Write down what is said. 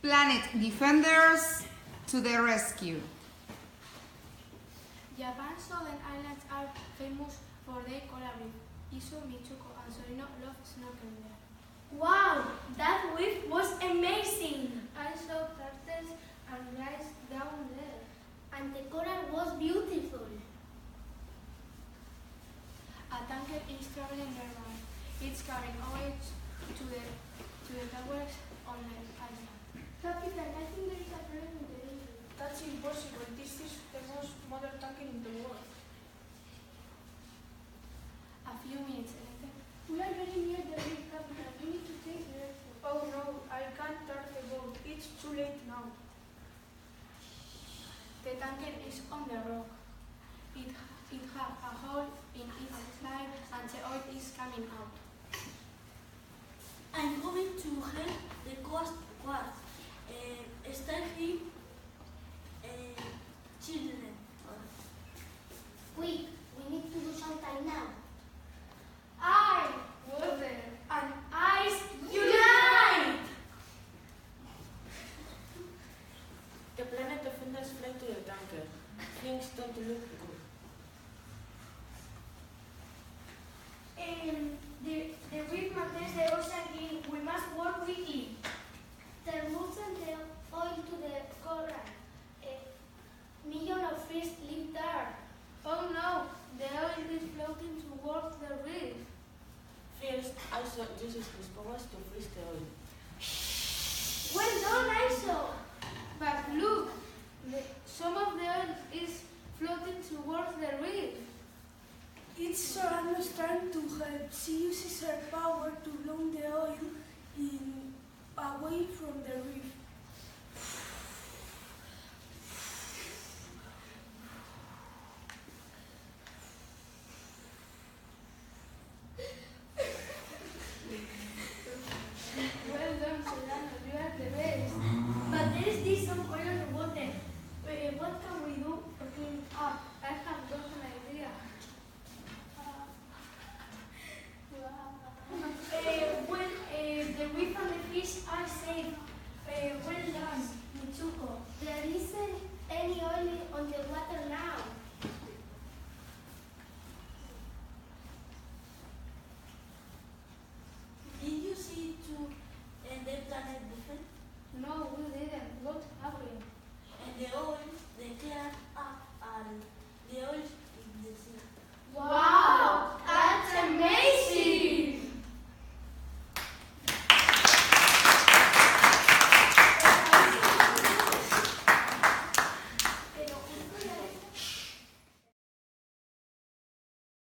Planet Defenders to the rescue. Japan's southern islands are famous for their coral reef. Izu, Michuko, and Sorino love snorkeling there. Wow, that reef was amazing! I saw turtles and rice down there. And the coral was beautiful. A tanker is traveling nearby. It's carrying oil to the towers on the island. Captain, I think there is a problem with the engine. That's impossible. This is the most modern tanker in the world. A few minutes later. We are very near the reef, Captain. We need to take the airport. Oh no, I can't turn the boat. It's too late now. The tanker is on the rock. It has a hole in its side and the oil is coming out. I'm going to help the Coast Guard. Stay here, children. Quick, we need to do something now. Water. And eyes unite! The Planet Defenders fled to the tanker. Things don't look good. The reef maintains the ocean clean. We must work quickly. Remove the oil to the coral. Millions of fish live there. Oh no, the oil is floating towards the reef. First, ISO uses his powers to freeze the oil. Well done, Iso! But look, some of the oil is floating towards the reef. It's Sorano's turn to help. She uses her power to blow the oil away from the reef. Well done, Solano, you are the best. But there is this some oil in the water. What can we do to clean it up? I have got an idea. The reef and the fish are safe. Well done, Michuko. There isn't any oil on the water now. Did you see to the Planet Defense? No,